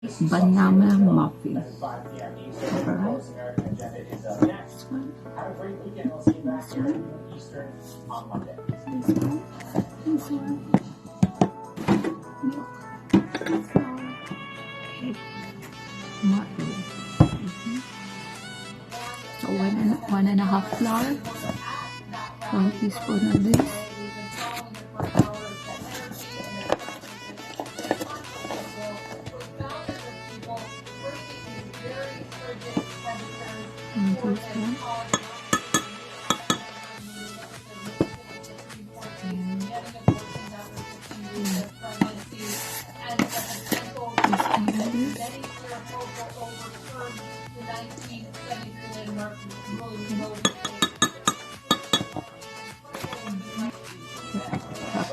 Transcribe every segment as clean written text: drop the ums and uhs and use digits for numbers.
banana muffin. Alright. This one. This one. Milk. Flour. Egg. Mutton. So 1.5 flour. 1 teaspoon of this.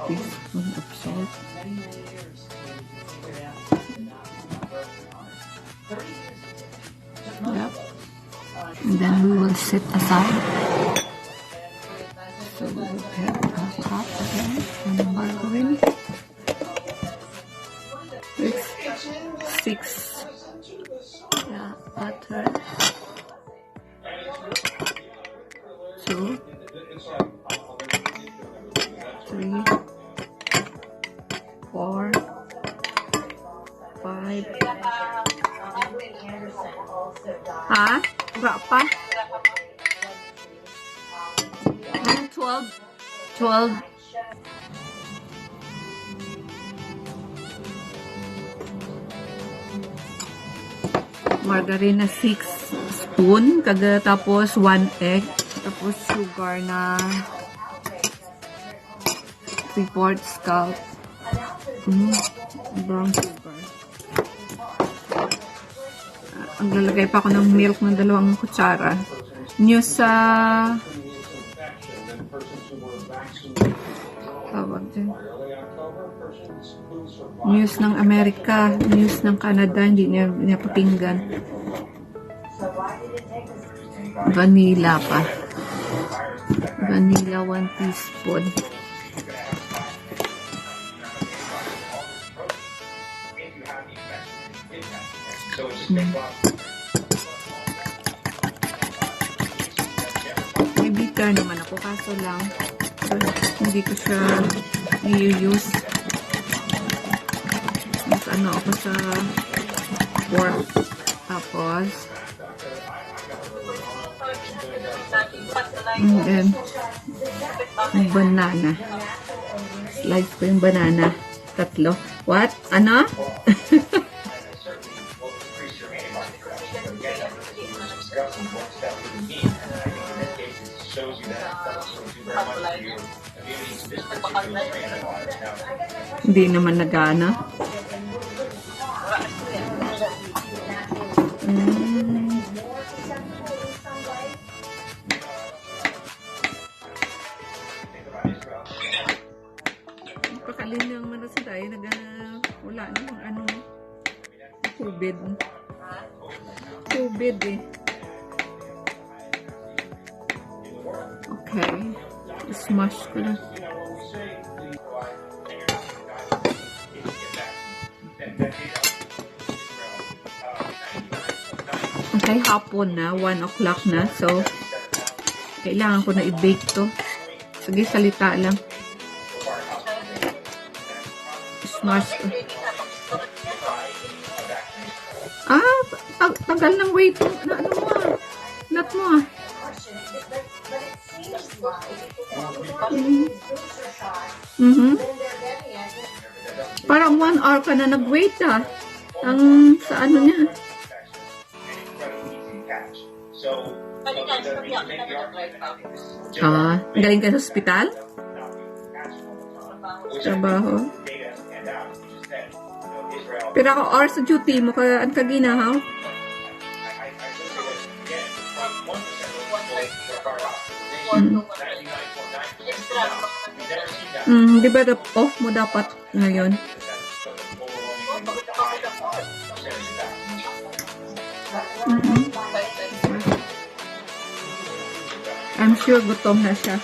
Teaspoon of salt. Yep. And then we will set aside. So we will have a cup again and margarine. Six. Yeah, butter. 2, 3, 4, 5. Ha? Berapa? 12. Margarine na 6 spoon. Tapos 1 egg. Tapos sugar na 3/4 cup. Brown sugar. Ang lalagay pa ako ng milk ng 2 kutsara. News sa tawag din. News ng Amerika, news ng Canada, hindi niya pakinggan. Vanilla pa. Vanilla 1 teaspoon. May bitter naman ako, kaso lang hindi ko siya i-use. Mas ano ako sa pork. Tapos and then banana. Slice ko yung banana. 3. What? Ano? Hindi naman nagana. Pakalin lang man sa tayo wala namang ano tubig eh. Okay, smash ko na. Okay, hapon na, 1 o'clock na, so kailangan ko na i-bake to. Sige, salita lang. Smash ko. Tagal ng wait na ano mo ah. Nut mo ah. Parang 1 hour ka na nag-wait ah. Ang sa ano niya. Galing ka sa hospital? Trabaho. Pero ako hours sa duty mo kaya ang kaginahaw. Di ba off mo dapat ngayon? I'm sure gutom na siya.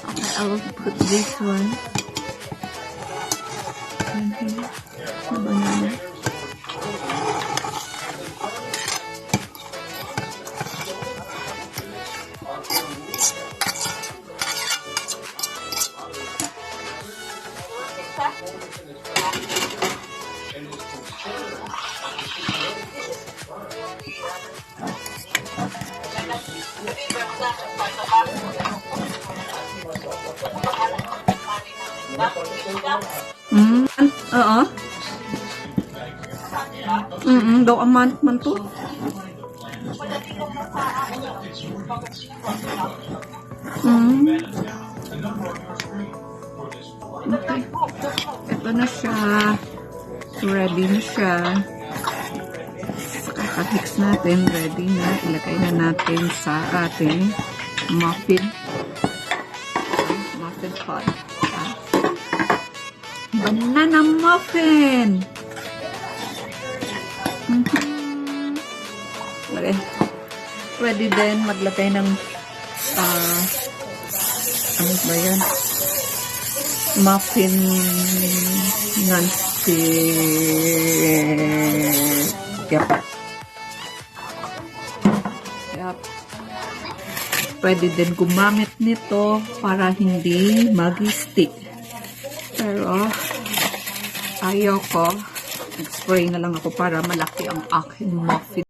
Okay, I will put this one in here. na banana. Oo. Daw a month man to. Okay. Ito na siya. Ready na siya. Kakahix natin. Ready na. Ilagay na natin sa ating muffin. Muffin pot. Banana muffin. Okay. Ready din maglagay ng ano ba yan? Muffin Yep. Pwede din gumamit nito para hindi mag-stick. Pero ayoko. Nag-spray na lang ako para malaki ang aking muffin.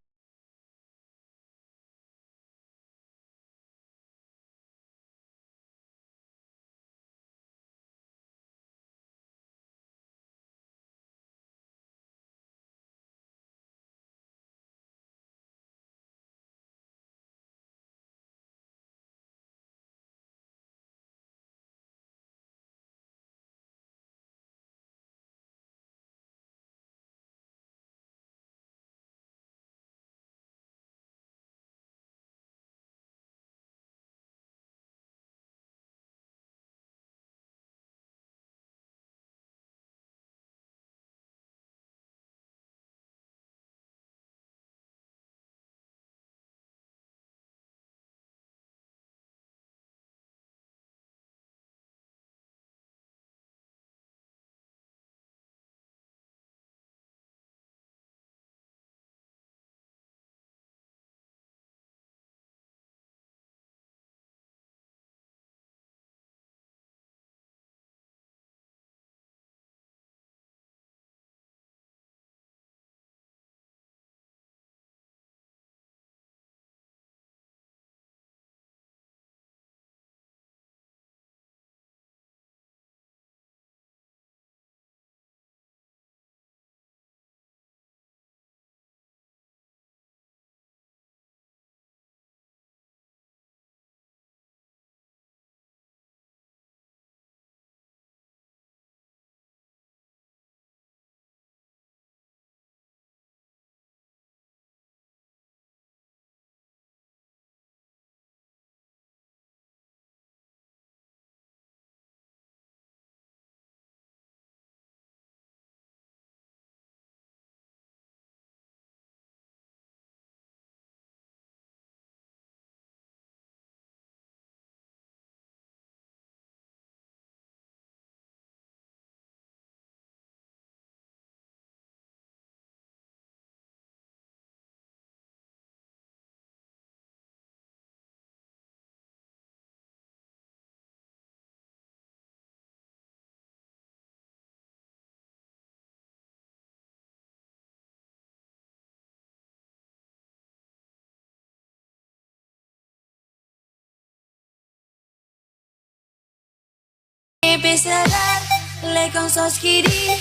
Les consciences qui disent,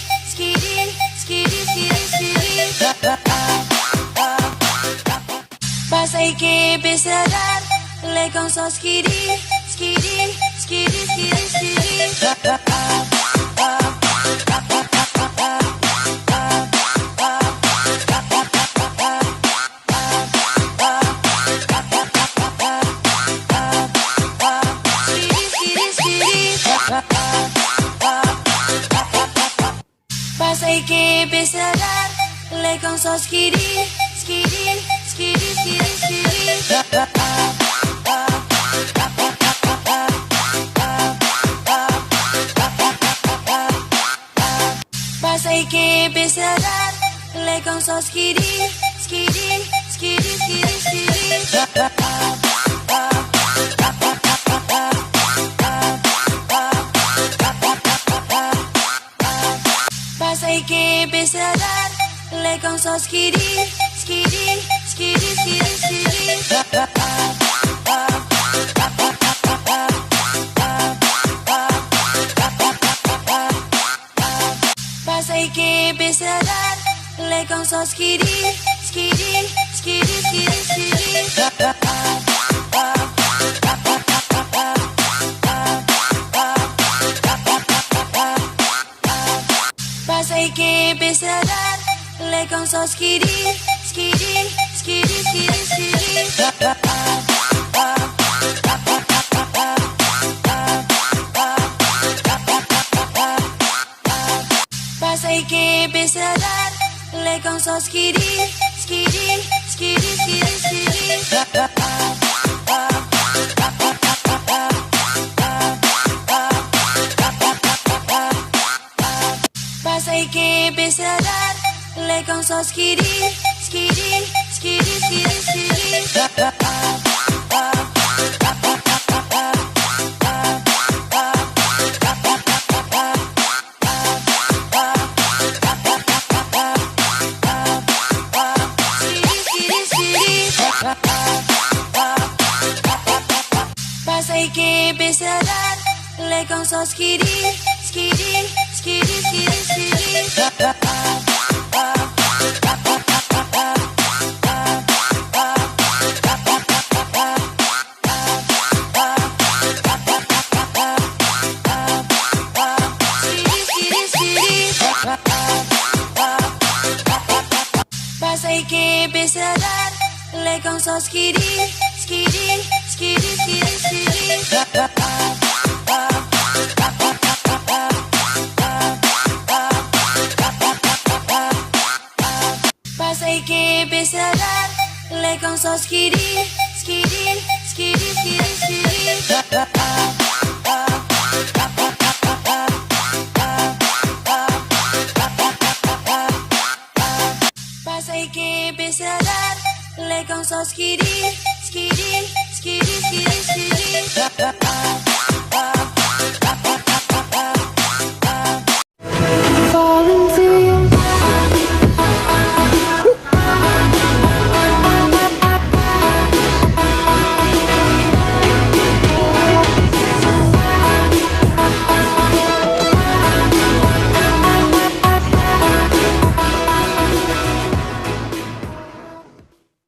pasa y que empezarán. Les consciences qui disent, pasa y que empezarán. Les consciences qui disent, pasa y que besaran le con so skiri skiri skiri skiri skiri Pasa y que besaran le con so skiri skiri skiri skiri skiri Pasa y que besaran le con so skiri skiri skiri skiri skiri Pasa y que besaran le con so skiri skiri skiri skiri skiri Pasa y que besaran le con so skiri skiri skiri skiri skiri Pasa y que besaran le con so skiri skiri skiri skiri skiri Pasa y que besaran le con so skiri skiri skiri skiri skiri Pasa y que besaran le con so skiri skiri skiri skiri skiri Pasa y que besaran le con so skiri skiri skiri skiri skiri Pasa y que besaran le con so skiri skiri skiri skiri skiri Falling